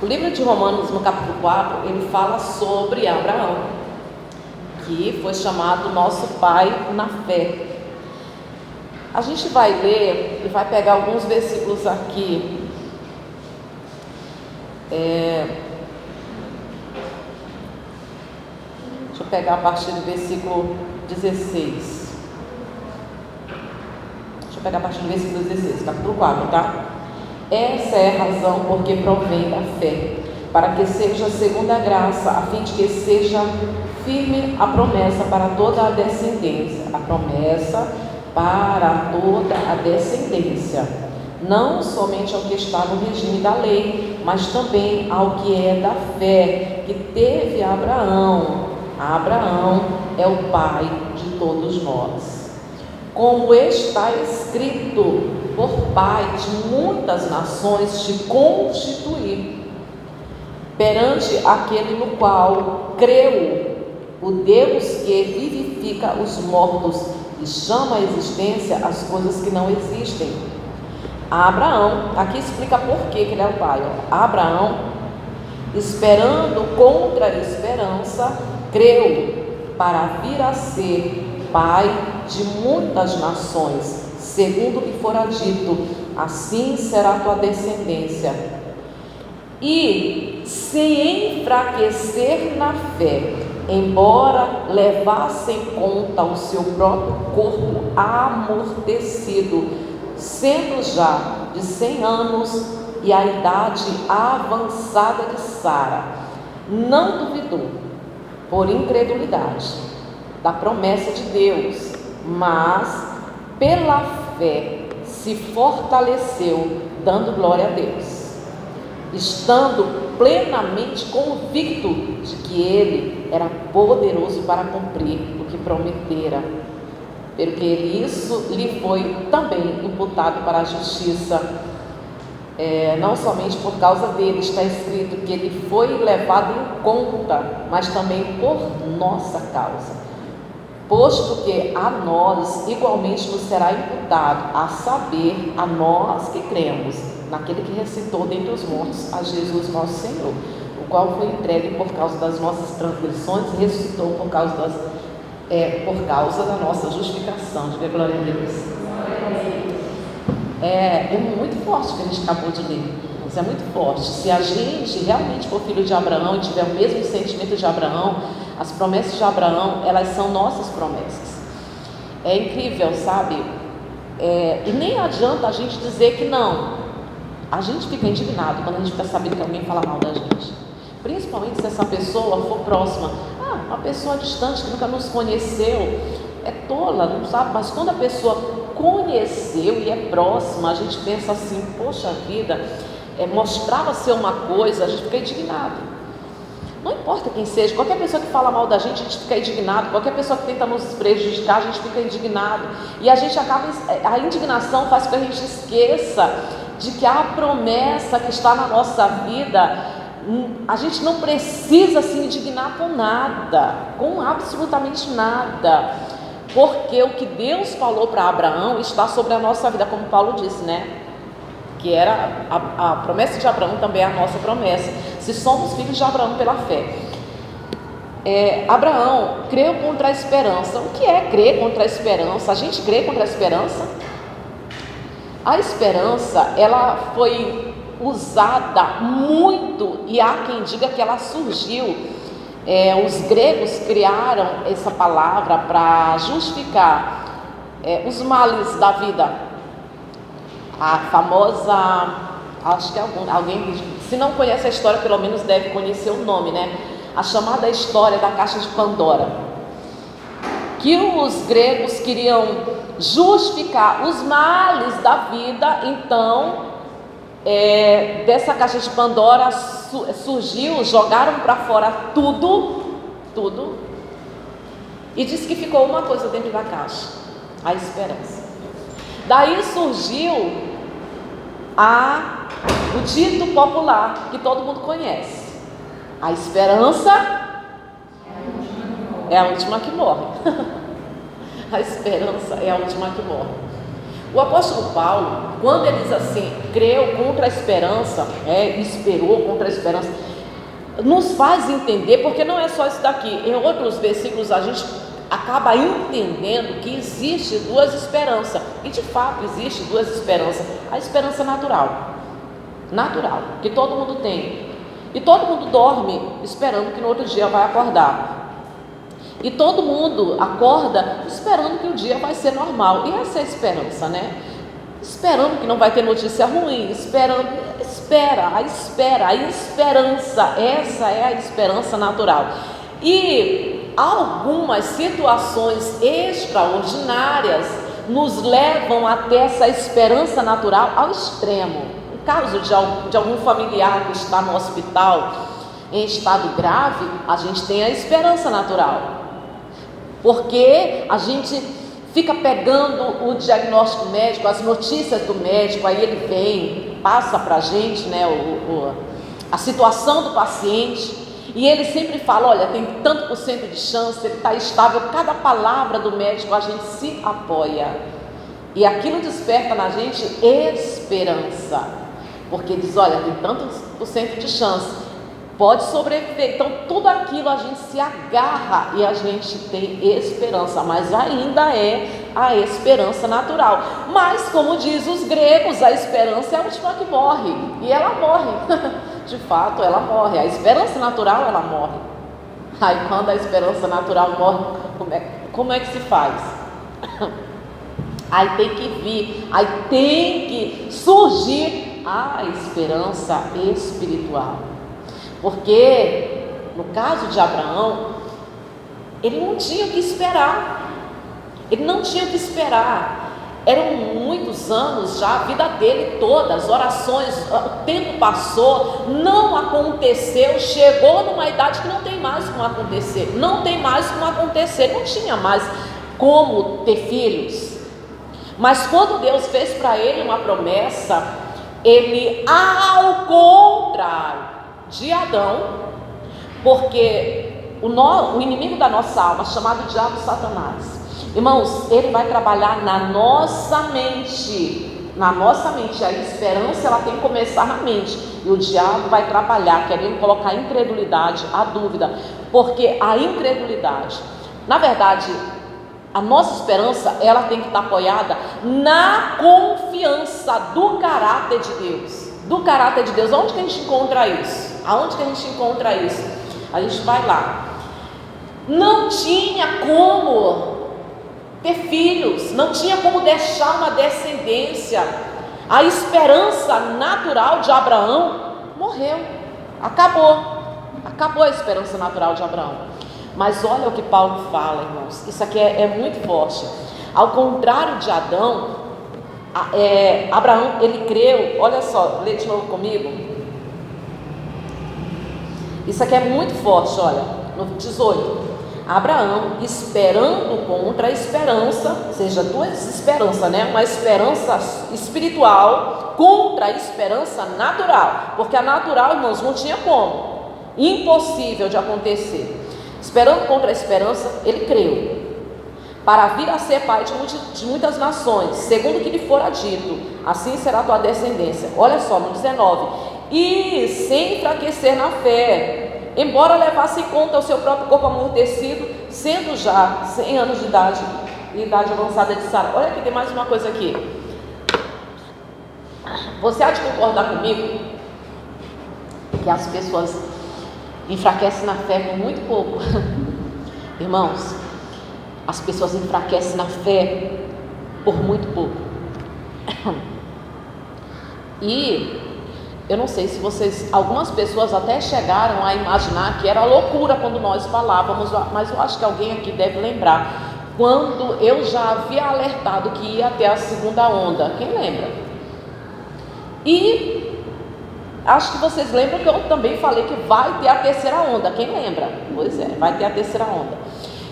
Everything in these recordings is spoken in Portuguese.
O livro de Romanos, no capítulo 4, ele fala sobre Abraão, que foi chamado nosso pai na fé. A gente vai ler e vai pegar alguns versículos aqui. Deixa eu pegar a partir do versículo 16. Capítulo 4, tá? Essa é a razão porque provém da fé, para que seja segundo a graça, a fim de que seja firme a promessa para toda a descendência. A promessa para toda a descendência, não somente ao que está no regime da lei, mas também ao que é da fé, que teve Abraão. Abraão é o pai de todos nós. Como está escrito, por pai de muitas nações te constituí, perante aquele no qual creu, o Deus que vivifica os mortos e chama à existência as coisas que não existem. Abraão, aqui explica por que ele é o pai. Abraão, esperando contra a esperança, creu para vir a ser pai de muitas nações, segundo o que fora dito, assim será a tua descendência. E se enfraquecer na fé, embora levasse em conta o seu próprio corpo amortecido, sendo já de 100 anos e a idade avançada de Sara, não duvidou, por incredulidade, da promessa de Deus, mas pela fé se fortaleceu, dando glória a Deus, estando plenamente convicto de que ele era poderoso para cumprir o que prometera, porque isso lhe foi também imputado para a justiça. Não somente por causa dele, está escrito que ele foi levado em conta, mas também por nossa causa, posto que a nós igualmente nos será imputado, a saber, a nós que cremos naquele que ressuscitou dentre os mortos, a Jesus nosso Senhor, o qual foi entregue por causa das nossas transgressões e ressuscitou por causa da nossa justificação. Diga glória a Deus. É muito forte o que a gente acabou de ler. Isso é muito forte. Se a gente realmente for filho de Abraão e tiver o mesmo sentimento de Abraão, as promessas de Abraão, elas são nossas promessas. É incrível, sabe? E nem adianta a gente dizer que não. A gente fica indignado quando a gente fica sabendo que alguém fala mal da gente, principalmente se essa pessoa for próxima. Uma pessoa distante que nunca nos conheceu é tola, não sabe, mas quando a pessoa conheceu e é próxima, a gente pensa assim, poxa vida, mostrava ser uma coisa, a gente fica indignado. Não importa quem seja, qualquer pessoa que fala mal da gente fica indignado, qualquer pessoa que tenta nos prejudicar, a gente fica indignado, e a gente acaba, a indignação faz com que a gente esqueça de que a promessa que está na nossa vida, a gente não precisa se indignar com nada, com absolutamente nada, porque o que Deus falou para Abraão está sobre a nossa vida, como Paulo disse, né? Que era a promessa de Abraão também é a nossa promessa, se somos filhos de Abraão pela fé. Abraão creu contra a esperança. O que é crer contra a esperança? A gente crê contra a esperança? A esperança, ela foi usada muito, e há quem diga que ela surgiu. Os gregos criaram essa palavra para justificar os males da vida. A famosa, acho que alguém, se não conhece a história, pelo menos deve conhecer o nome, né? A chamada história da caixa de Pandora, que os gregos queriam justificar os males da vida. Então, dessa caixa de Pandora surgiu, jogaram para fora tudo, e disse que ficou uma coisa dentro da caixa: a esperança. Daí surgiu o dito popular que todo mundo conhece: a esperança é a última que morre. A esperança é a última que morre. O apóstolo Paulo, quando ele diz assim, creu contra a esperança, esperou contra a esperança, nos faz entender, porque não é só isso daqui. Em outros versículos a gente acaba entendendo que existe duas esperanças, e de fato existe duas esperanças. A esperança natural, que todo mundo tem, e todo mundo dorme esperando que no outro dia vai acordar. E todo mundo acorda esperando que o dia vai ser normal. E essa é a esperança, né? Esperando que não vai ter notícia ruim, a esperança, essa é a esperança natural. E algumas situações extraordinárias nos levam até essa esperança natural ao extremo. No caso de algum familiar que está no hospital em estado grave, a gente tem a esperança natural. Porque a gente fica pegando o diagnóstico médico, as notícias do médico, aí ele vem, passa para a gente, né, a situação do paciente, e ele sempre fala, olha, tem tanto por cento de chance, ele está estável. Cada palavra do médico a gente se apoia, e aquilo desperta na gente esperança, porque diz, olha, tem tanto por cento de chance, pode sobreviver. Então tudo aquilo a gente se agarra e a gente tem esperança, mas ainda é a esperança natural. Mas como diz os gregos, a esperança é a última que morre, e ela morre, de fato ela morre. A esperança natural, ela morre. Aí quando a esperança natural morre, como é que se faz? Aí tem que vir, aí tem que surgir a esperança espiritual. Porque no caso de Abraão, ele não tinha o que esperar, eram muitos anos já, a vida dele toda, as orações, o tempo passou, não aconteceu, chegou numa idade que não tem mais como acontecer, não tinha mais como ter filhos. Mas quando Deus fez para ele uma promessa, ele, ao contrário de Adão, porque o inimigo da nossa alma, chamado diabo, Satanás, irmãos, ele vai trabalhar na nossa mente, a esperança ela tem que começar na mente, e o diabo vai trabalhar, querendo colocar a incredulidade, a dúvida, porque a incredulidade, na verdade, a nossa esperança, ela tem que estar apoiada na confiança do caráter de Deus. Onde que a gente encontra isso? A gente vai lá. Não tinha como ter filhos, não tinha como deixar uma descendência. A esperança natural de Abraão morreu, acabou a esperança natural de Abraão. Mas olha o que Paulo fala, irmãos, isso aqui é muito forte. Ao contrário de Adão, Abraão, ele creu, olha só, lê de novo comigo. Isso aqui é muito forte, olha, no 18. Abraão, esperando contra a esperança, ou seja, duas esperanças, né? Uma esperança espiritual contra a esperança natural, porque a natural, irmãos, não tinha como, impossível de acontecer. Esperando contra a esperança, ele creu, para vir a ser pai de muitas nações, segundo o que lhe fora dito, assim será a tua descendência. Olha só, no 19, e sem enfraquecer na fé, embora levasse em conta o seu próprio corpo amortecido, sendo já 100 anos de idade, idade avançada de Sara. Olha aqui, tem mais uma coisa aqui. Você há de concordar comigo que as pessoas enfraquecem na fé por muito pouco. Irmãos, as pessoas enfraquecem na fé por muito pouco. E eu não sei se vocês, algumas pessoas até chegaram a imaginar que era loucura quando nós falávamos, mas eu acho que alguém aqui deve lembrar, quando eu já havia alertado que ia ter a segunda onda. Quem lembra? E acho que vocês lembram que eu também falei que vai ter a terceira onda. Quem lembra? Pois é, vai ter a terceira onda.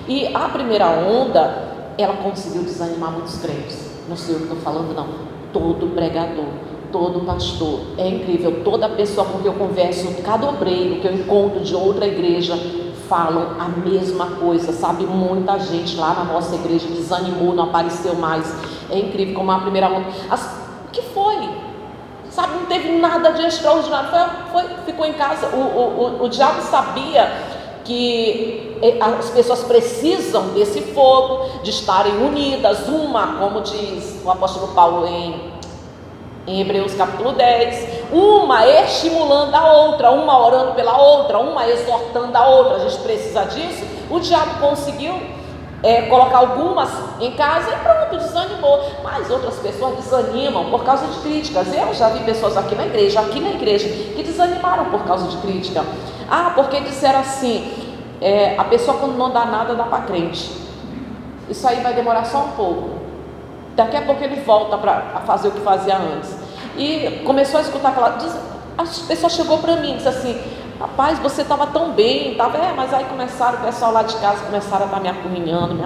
E a primeira onda, ela conseguiu desanimar muitos crentes. Não sei o que estou falando, não. Todo pregador, todo pastor, é incrível. Toda pessoa com que eu converso, cada obreiro que eu encontro de outra igreja, falam a mesma coisa, sabe? Muita gente lá na nossa igreja desanimou, não apareceu mais. É incrível como a primeira onda. O que foi? Sabe, não teve nada de extraordinário. Ficou em casa. O diabo sabia que as pessoas precisam desse fogo, de estarem unidas, como diz o apóstolo Paulo em Hebreus capítulo 10, uma estimulando a outra, uma orando pela outra, uma exortando a outra. A gente precisa disso. O diabo conseguiu colocar algumas em casa e pronto, desanimou. Mas outras pessoas desanimam por causa de críticas. Eu já vi pessoas aqui na igreja, que desanimaram por causa de crítica. Porque disseram assim, a pessoa quando não dá nada, dá para crente. Isso aí vai demorar só um pouco. Daqui a pouco ele volta a fazer o que fazia antes. E começou a escutar a pessoa chegou para mim e disse assim: rapaz, você estava tão bem, mas aí o pessoal lá de casa começaram a estar me apurrinhando,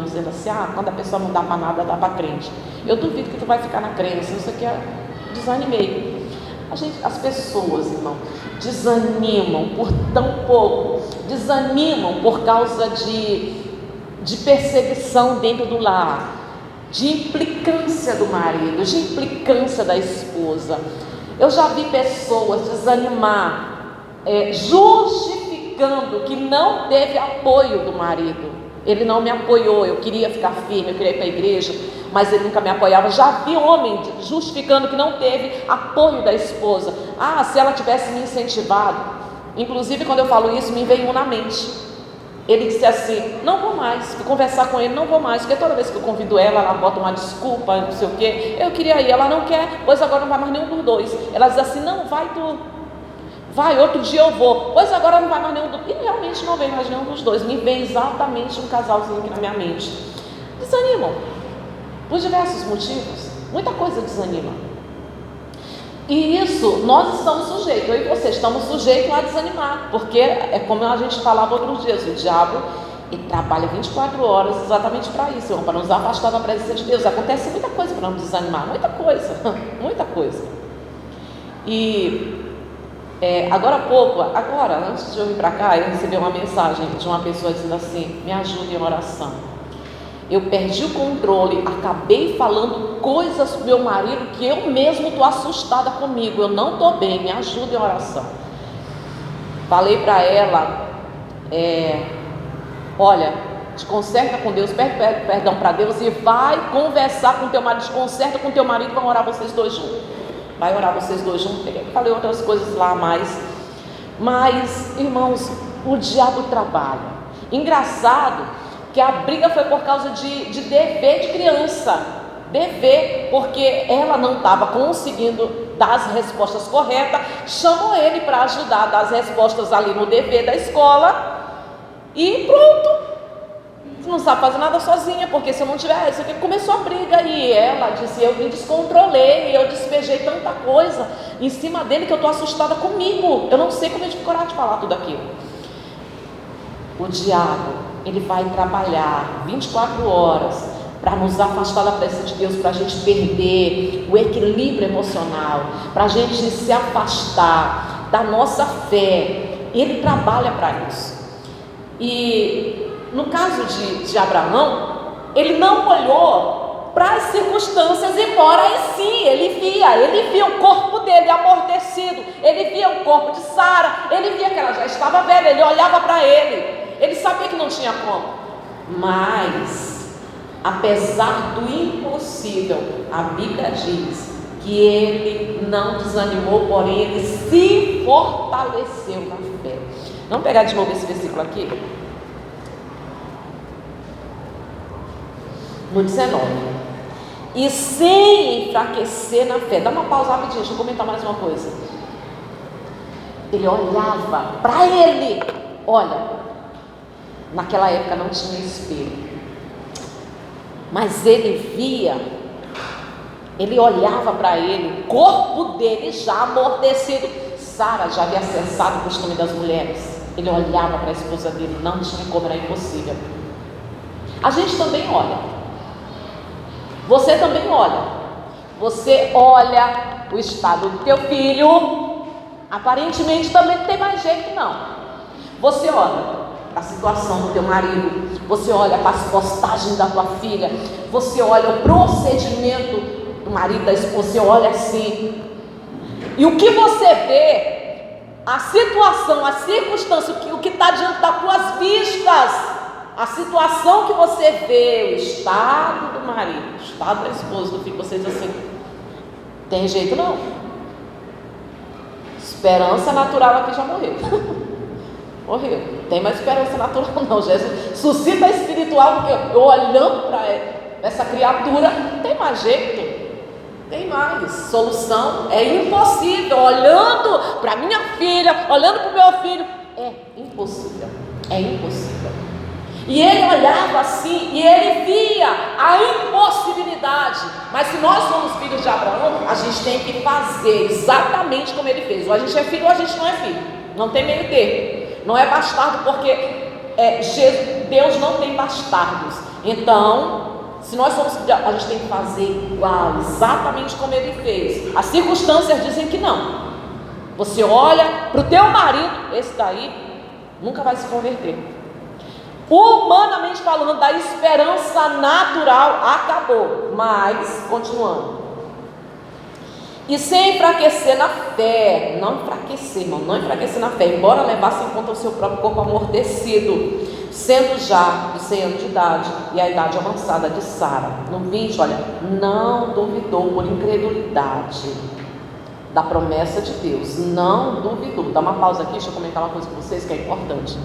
dizendo assim: quando a pessoa não dá para nada, dá para crente. Eu duvido que tu vai ficar na crença, isso aqui desanimei. As pessoas, irmão, desanimam por tão pouco, desanimam por causa de perseguição dentro do lar, de implicância do marido, de implicância da esposa. Eu já vi pessoas desanimar, justificando que não teve apoio do marido. Ele não me apoiou, eu queria ficar firme, eu queria ir para a igreja, mas ele nunca me apoiava. Já vi homem justificando que não teve apoio da esposa. Se ela tivesse me incentivado. Inclusive, quando eu falo isso, me veio um na mente. Ele disse assim: não vou mais, fui conversar com ele, não vou mais, porque toda vez que eu convido ela bota uma desculpa, não sei o quê. Eu queria ir, ela não quer, pois agora não vai mais nenhum dos dois. Ela diz assim: não, vai tu, vai, outro dia eu vou, pois agora não vai mais nenhum dos dois. E realmente não vem mais nenhum dos dois. Me vem exatamente um casalzinho aqui na minha mente. Desanimam, por diversos motivos, muita coisa desanima. E isso nós estamos sujeitos, eu e você estamos sujeitos a desanimar, porque é como a gente falava outros dias, o diabo ele trabalha 24 horas exatamente para isso, para nos afastar da presença de Deus. Acontece muita coisa para nos desanimar, muita coisa, muita coisa. E agora há pouco, antes de eu vir para cá, eu recebi uma mensagem de uma pessoa dizendo assim: me ajude em oração. Eu perdi o controle, acabei falando coisas para o meu marido que eu mesmo estou assustada comigo, eu não estou bem, me ajuda em oração. Falei para ela: olha, te conserta com Deus, pede perdão para Deus e vai conversar com teu marido, te conserta com teu marido, vão orar vocês dois juntos. Vai orar vocês dois juntos. Falei outras coisas lá mais. Mas, irmãos, o diabo trabalha. Engraçado que a briga foi por causa de dever de criança. Dever, porque ela não estava conseguindo dar as respostas corretas. Chamou ele para ajudar a dar as respostas ali no dever da escola. E pronto. Não sabe fazer nada sozinha, porque se eu não tiver isso aqui, começou a briga. E ela disse: eu me descontrolei, eu despejei tanta coisa em cima dele que eu estou assustada comigo. Eu não sei como eu tive coragem de falar tudo aquilo. O diabo, ele vai trabalhar 24 horas para nos afastar da presença de Deus, para a gente perder o equilíbrio emocional, para a gente se afastar da nossa fé. Ele trabalha para isso. E no caso de Abraão, ele não olhou para as circunstâncias, embora sim ele via o corpo dele amortecido, ele via o corpo de Sara, ele via que ela já estava velha, ele olhava para ele sabia que não tinha como. Mas, apesar do impossível, a Bíblia diz que ele não desanimou, porém ele se fortaleceu na fé. Vamos pegar de novo esse versículo aqui? No 19. E sem enfraquecer na fé. Dá uma pausa rapidinho, deixa eu comentar mais uma coisa. Ele olhava para ele. Olha, naquela época não tinha espelho, mas ele via, ele olhava para ele, o corpo dele já amortecido. Sara já havia cessado o costume das mulheres. Ele olhava para a esposa dele, não tinha como, era impossível. A gente também olha, você também olha, você olha o estado do teu filho, aparentemente também não tem mais jeito não. Você olha, a situação do teu marido, você olha para as postagens da tua filha, você olha o procedimento do marido, da esposa, você olha assim, e o que você vê, a situação, a circunstância, o que está diante das tuas vistas, a situação que você vê, o estado do marido, o estado da esposa, do filho, você diz assim, tem jeito não, esperança natural aqui já morreu. Morreu, tem mais esperança natural não. Jesus suscita espiritual, porque eu olhando para essa criatura, não tem mais jeito, tem mais solução, é impossível. Olhando para minha filha, olhando para o meu filho, é impossível, é impossível. E ele olhava assim, e ele via a impossibilidade. Mas se nós somos filhos de Abraão, a gente tem que fazer exatamente como ele fez. Ou a gente é filho ou a gente não é filho, não tem meio termo. Não é bastardo, porque Deus não tem bastardos. Então, se nós somos, a gente tem que fazer igual, exatamente como ele fez. As circunstâncias dizem que não. Você olha para o teu marido, esse daí nunca vai se converter. Humanamente falando, da esperança natural acabou. Mas, continuando, e sem enfraquecer na fé, não enfraquecer, irmão, não enfraquecer na fé, embora levasse em conta o seu próprio corpo amortecido, sendo já de 100 anos de idade e a idade avançada de Sara. No 20, olha, não duvidou por incredulidade da promessa de Deus, não duvidou. Dá uma pausa aqui, deixa eu comentar uma coisa com vocês que é importante,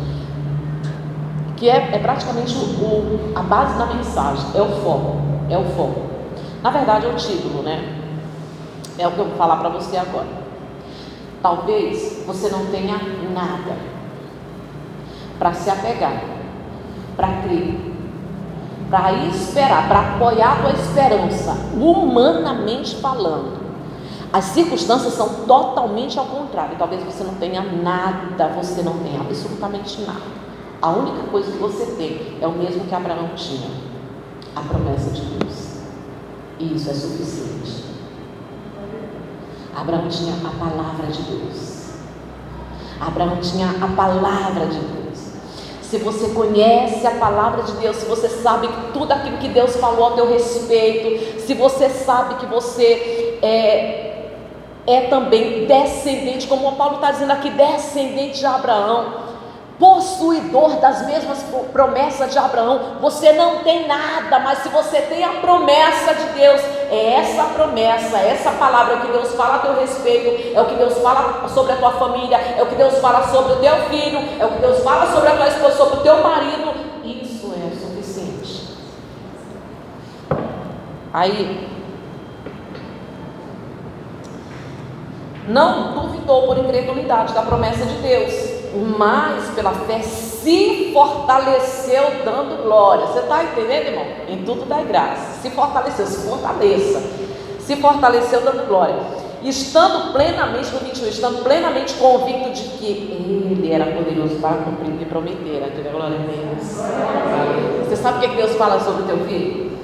que é praticamente a base da mensagem, é o foco. Na verdade é o título, né? É o que eu vou falar para você agora. Talvez você não tenha nada para se apegar, para crer, para esperar, para apoiar a tua esperança, humanamente falando. As circunstâncias são totalmente ao contrário. Talvez você não tenha nada, você não tenha absolutamente nada. A única coisa que você tem é o mesmo que Abraão tinha, a promessa de Deus. E isso é suficiente. Abraão tinha a palavra de Deus. Abraão tinha a palavra de Deus. Se você conhece a palavra de Deus, se você sabe tudo aquilo que Deus falou a teu respeito, se você sabe que você é também descendente, como o Paulo está dizendo aqui, descendente de Abraão, possuidor das mesmas promessas de Abraão, você não tem nada, mas se você tem a promessa de Deus, é essa promessa, essa palavra que Deus fala a teu respeito, é o que Deus fala sobre a tua família, é o que Deus fala sobre o teu filho, é o que Deus fala sobre a tua esposa, sobre o teu marido, isso é suficiente. Aí, não duvidou por incredulidade da promessa de Deus, mas pela fé se fortaleceu dando glória. Você está entendendo, irmão? Em tudo dá graça. Se fortaleceu, se fortaleça. Se fortaleceu dando glória. Estando plenamente, no 21, estando plenamente convicto de que Ele era poderoso para cumprir o que prometera. Glória a Deus. Você sabe o que Deus fala sobre o teu filho?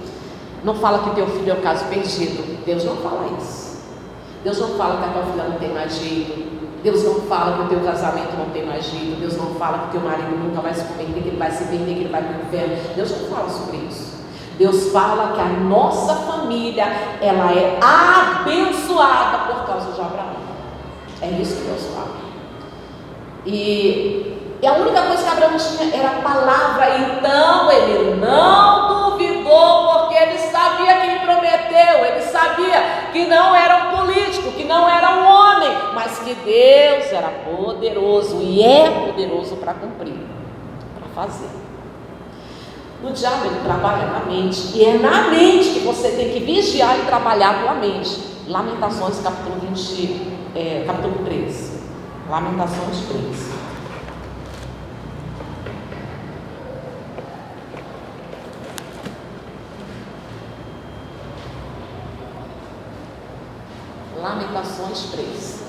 Não fala que teu filho é um caso perdido. Deus não fala isso. Deus não fala que a tua filha não tem mais jeito. Deus não fala que o teu casamento não tem mais jeito. Deus não fala que o teu marido nunca vai se converter, que ele vai se vender, que ele vai para o inferno. Deus não fala sobre isso. Deus fala que a nossa família, ela é abençoada por causa de Abraão. É isso que Deus fala. E a única coisa que Abraão tinha era a palavra. Então ele não duvidou, porque ele sabia que ele prometeu. Ele sabia que não era um político, que não era um homem, mas que Deus era poderoso e é poderoso para cumprir, para fazer. O diabo, ele trabalha na mente, e é na mente que você tem que vigiar e trabalhar a tua mente. Lamentações capítulo 3. Lamentações 3. Lamentações 3.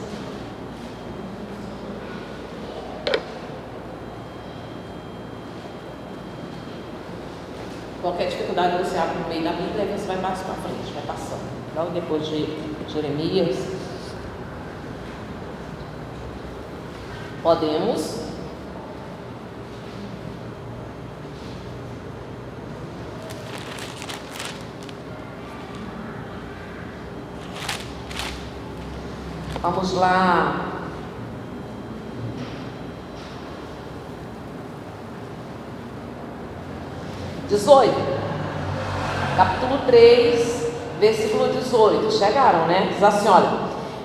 Qualquer dificuldade você abre no meio da Bíblia e você vai mais para frente, vai passando. Logo depois de Jeremias. Podemos Vamos lá. Capítulo 3, versículo 18. Chegaram, né? Diz assim, olha: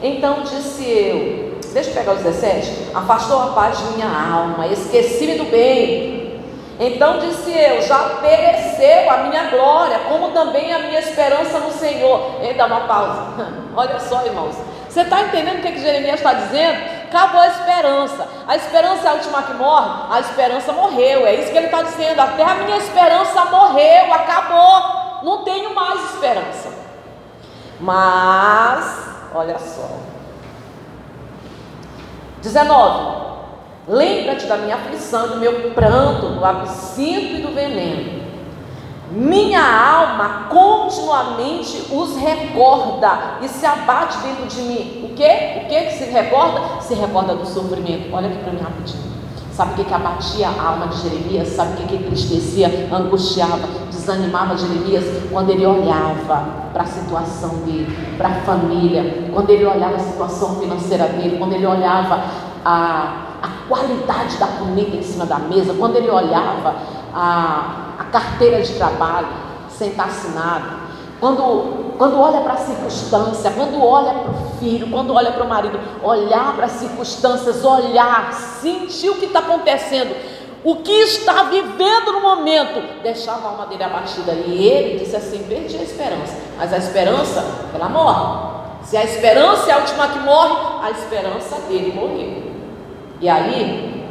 então disse eu, deixa eu pegar o 17. Afastou a paz de minha alma, esqueci-me do bem. Então disse eu: já pereceu a minha glória, como também a minha esperança no Senhor. Ele dá uma pausa. Olha só, irmãos, você está entendendo o que Jeremias está dizendo? Acabou a esperança. A esperança é a última que morre. A esperança morreu. É isso que ele está dizendo. Até a minha esperança morreu, acabou. Não tenho mais esperança. Mas, olha só. 19. Lembra-te da minha aflição, do meu pranto, do absinto e do veneno. Minha alma continuamente os recorda e se abate dentro de mim. O que se recorda? Se recorda do sofrimento. Olha aqui para mim rapidinho. Sabe o que abatia a alma de Jeremias? Sabe o que entristecia, angustiava, desanimava Jeremias? Quando ele olhava para a situação dele, para a família, quando ele olhava a situação financeira dele, quando ele olhava a qualidade da comida em cima da mesa, quando ele olhava a carteira de trabalho sem estar assinado, quando olha para a circunstância, quando olha para o filho, quando olha para o marido, olhar para as circunstâncias, olhar, sentir o que está acontecendo, o que está vivendo no momento, deixava a alma dele abatida. E ele disse assim: perdi a esperança. Mas a esperança, ela morre. Se a esperança é a última que morre, a esperança dele morreu. E aí,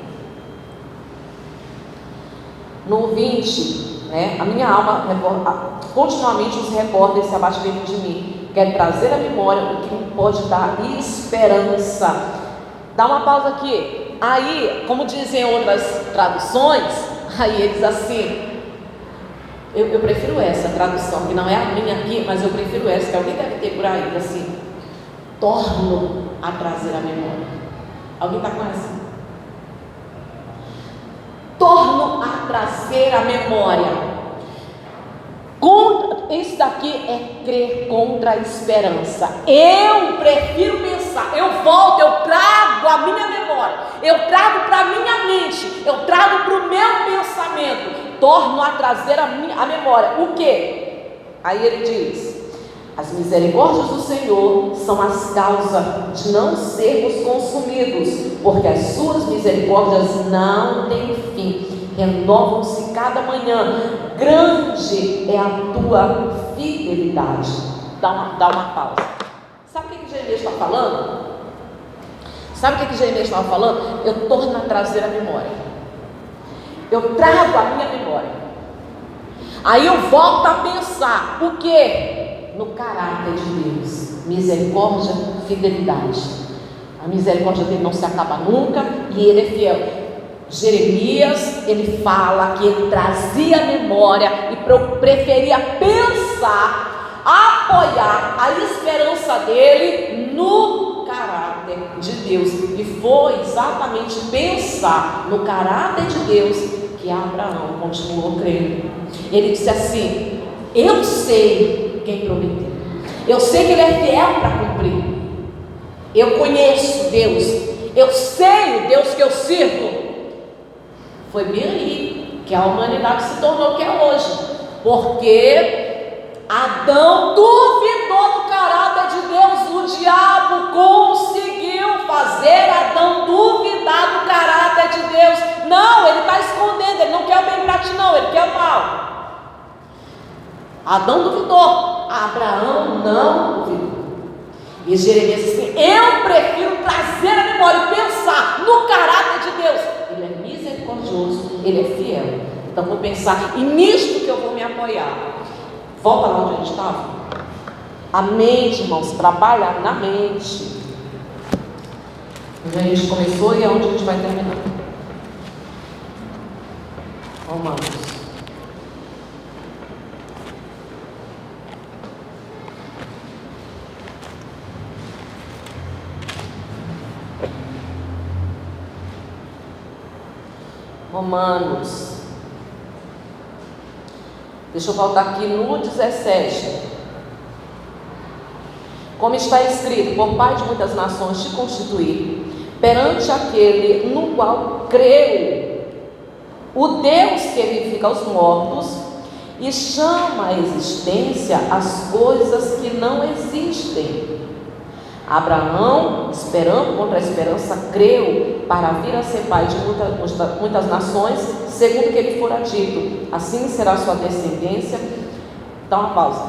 no 20, né, a minha alma continuamente os recorda e se abate dentro de mim. Quer trazer à memória o que me pode dar esperança. Dá uma pausa aqui. Aí, como dizem outras traduções, aí eles assim, eu prefiro essa tradução, que não é a minha aqui, mas eu prefiro essa, que alguém deve ter por aí, assim: torno a trazer à memória. Alguém está com essa? Torno a trazer à memória. Isso daqui é crer contra a esperança. Eu prefiro pensar, eu volto, eu trago a minha memória, eu trago para a minha mente, eu trago para o meu pensamento. Torno a trazer a memória. O que? Aí ele diz: as misericórdias do Senhor são as causas de não sermos consumidos, porque as suas misericórdias não têm fim, renovam-se cada manhã. Grande é a tua fidelidade. Dá uma pausa. Sabe o que Jeremias está falando? Sabe o que Jeremias estava falando? Eu torno a trazer a memória. Eu trago a minha memória. Aí eu volto a pensar. O que? No caráter de Deus. Misericórdia, fidelidade. A misericórdia dele não se acaba nunca e ele é fiel. Jeremias, ele fala que ele trazia a memória e preferia pensar, apoiar a esperança dele no caráter de Deus. E foi exatamente pensar no caráter de Deus que Abraão continuou crendo. Ele disse assim: eu sei quem prometeu, eu sei que ele é fiel para cumprir, eu conheço Deus, eu sei o Deus que eu sirvo. Foi bem aí que a humanidade se tornou o que é hoje, porque Adão duvidou do caráter de Deus. O diabo conseguiu fazer Adão duvidar do caráter de Deus. Não, ele está escondendo, ele não quer o bem para ti, não, ele quer o mal. Adão duvidou, Abraão não duvidou. E Jeremias disse assim: eu prefiro trazer a memória e pensar no caráter de Deus. Ele é misericordioso, ele é fiel. Então vou pensar, e nisto que eu vou me apoiar. Volta lá onde a gente estava. A mente, irmãos, trabalhar na mente. Onde a gente começou e é onde a gente vai terminar. Romanos. Romanos. Deixa eu voltar aqui no 17. como está escrito: por pai de muitas nações te constituí, perante aquele no qual creu, o Deus que vivifica os mortos e chama à existência as coisas que não existem. Abraão, esperando contra a esperança, creu para vir a ser pai de muitas nações, segundo que ele fora dito: assim será sua descendência. Dá uma pausa.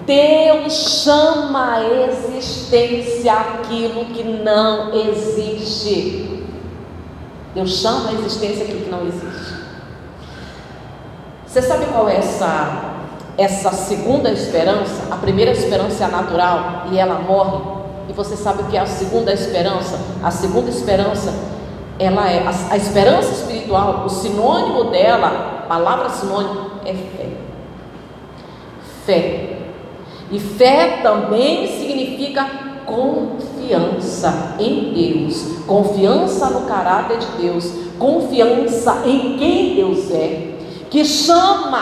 Deus chama à existência aquilo que não existe. Deus chama à existência aquilo que não existe. Você sabe qual é essa segunda esperança? A primeira esperança é a natural e ela morre. E você sabe o que é a segunda esperança? A segunda esperança, ela é a esperança espiritual. O sinônimo dela, a palavra sinônimo, é fé. Fé. E fé também significa confiança em Deus, confiança no caráter de Deus, confiança em quem Deus é, que são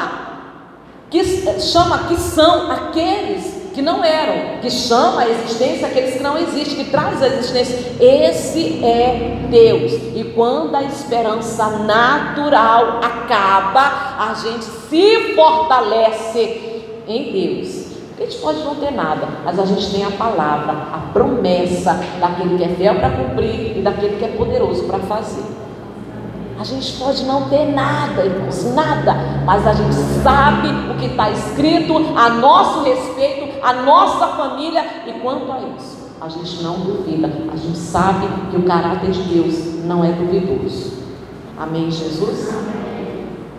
aqueles que não eram, que chama a existência aqueles que não existem, que traz a existência. Esse é Deus. E quando a esperança natural acaba, a gente se fortalece em Deus. A gente pode não ter nada, mas a gente tem a palavra, a promessa daquele que é fiel para cumprir e daquele que é poderoso para fazer. A gente pode não ter nada, irmãos, nada, mas a gente sabe o que está escrito a nosso respeito, a nossa família, e quanto a isso, a gente não duvida, a gente sabe que o caráter de Deus não é duvidoso. Amém, Jesus?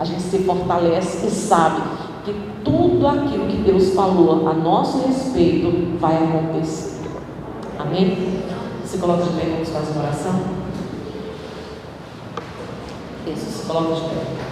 A gente se fortalece e sabe que tudo aquilo que Deus falou a nosso respeito vai acontecer. Amém? Se coloca de pé, vamos fazer uma oração. Isso, se coloca de pé.